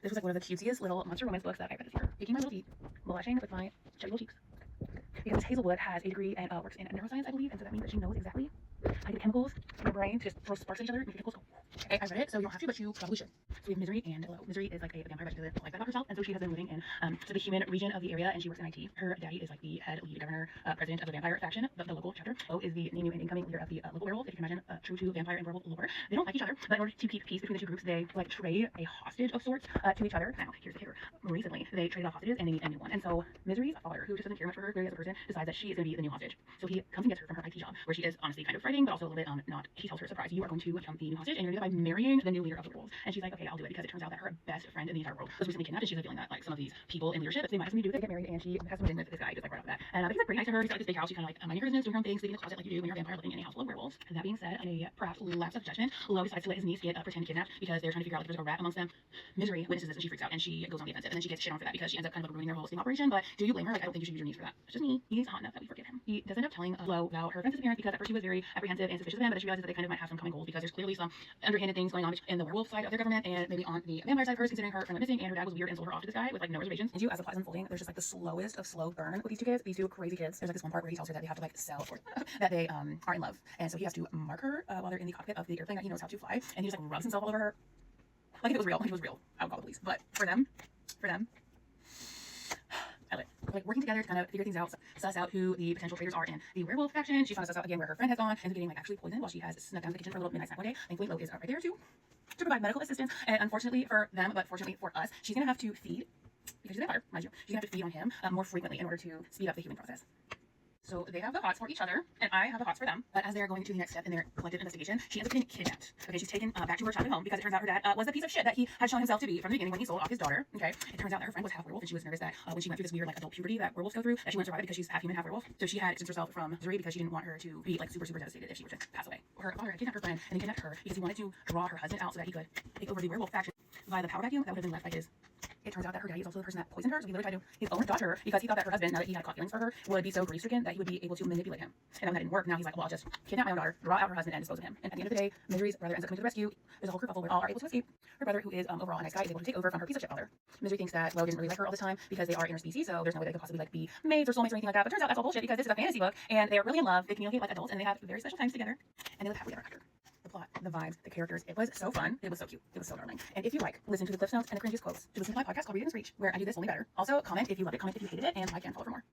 This was like one of the cutesiest little monster romance books that I've read this year. Making my little teeth, blushing with my chubby little cheeks. Because Hazelwood has a degree and works in neuroscience, I believe, and so that means that she knows exactly how to get the chemicals in your brain to just throw sparks at each other and make chemicals go. Okay, I read it, so you don't have to, but you probably should. So we have Misery and Hello. Misery is like a vampire, but she doesn't like that about herself, and so she has been living in so the human region of the area, and she works in IT. Her daddy is like the head lead governor, president of the vampire faction, the local chapter. O is the new and incoming leader of the local werewolf. If you can imagine, true to vampire and werewolf lore, they don't like each other, but in order to keep peace between the two groups, they like trade a hostage of sorts to each other. Now, here's the kicker. Recently, they traded off hostages, and they need a new one, and so Misery's father, who just doesn't care much for her really as a person, decides that she is going to be the new hostage. So he comes and gets her from her IT job, where she is honestly kind of frightened, but also a little bit not. He tells her, surprise, you are going to become the new hostage, and you're going to do that by marrying the new leader of the werewolves. And she's like, okay, I'll do it, because it turns out that her best friend in the entire world was recently kidnapped, and she's like feeling that like some of these people in leadership, they might have something to do with it, get married, and she has to move in with this guy just like right off the bat. And he's like pretty nice to her. He's got this big house. She's kind of like minding her business, doing her own things, sleeping in the closet like you do when you're a vampire living in a house full of werewolves. And that being said, in a perhaps lapse of judgment, Lo decides to let his niece get pretend kidnapped because they're trying to figure out like if there's a rat amongst them. Misery witnesses this and she freaks out and she goes on the offensive, and then she gets shit on for that because she ends up kind of like ruining their whole sting operation. But do you blame her? Like, I don't think you should use your niece for that. It's just me. He's hot enough that we forgive him. He does end up telling Lo about her friend's disappearance because at first she was very apprehensive and suspicious of him, but then she realizes that they kind of might have some common goals because there's clearly some underhanded things going on in the werewolf side of their government and maybe on the vampire side of hers, considering her friend went missing and her dad was weird and sold her off to this guy with like no reservations. And you, as the plot is unfolding, there's just like the slowest of slow burn with these two kids, these two crazy kids. There's like this one part where he tells her that they have to like sell for that they are in love, and so he has to mark her while they're in the cockpit of the airplane that he knows how to fly, and he just like rubs himself all over her like if it was real. Like if it was real, I would call the police. But for them, I like working together to kind of figure things out, suss out who the potential traitors are in the werewolf faction. She's trying to suss out again where her friend has gone and getting like actually poisoned while she has snuck down to the kitchen for a little midnight snack one day. Thankfully, Lo is right there to provide medical assistance, and unfortunately for them, but fortunately for us, she's gonna have to feed, because she's a vampire, mind you, she's gonna have to feed on him more frequently in order to speed up the healing process. So they have the hots for each other, and I have the hots for them. But as they're going to the next step in their collective investigation, she ends up getting kidnapped. Okay, she's taken back to her childhood home because it turns out her dad was the piece of shit that he had shown himself to be from the beginning when he sold off his daughter. Okay, it turns out that her friend was half werewolf, and she was nervous that when she went through this weird like adult puberty that werewolves go through, that she wouldn't survive because she's half human, half werewolf. So she had distanced herself from Missouri because she didn't want her to be like super devastated if she were to pass away. Her father had kidnapped her friend and he kidnapped her because he wanted to draw her husband out so that he could take over the werewolf faction via the power vacuum that would have been left by his. It turns out that her daddy is also the person that poisoned her, so he literally tried to his own daughter because he thought that her husband, now that he had caught feelings for her, would be so grief-stricken that he would be able to manipulate him. And when that didn't work, now he's like, well, I'll just kidnap my own daughter, draw out her husband, and dispose of him. And at the end of the day, Misery's brother ends up coming to the rescue. There's a whole kerfuffle where all are able to escape. Her brother, who is overall a nice guy, is able to take over from her piece of shit father. Misery thinks that Lo didn't really like her all this time because they are interspecies, so there's no way they could possibly like be mates or soulmates or anything like that. But turns out that's all bullshit because this is a fantasy book and they're really in love. They communicate like adults and they have very special times together and they live happily ever after. The plot, the vibes, the characters, it was so fun. It was so cute. It was so darling. And if you like, listen to the cliff notes and the cringiest quotes. To listen to my podcast called Read It and Screech, where I do this only better. Also, comment if you loved it, comment if you hated it, and like and follow for more.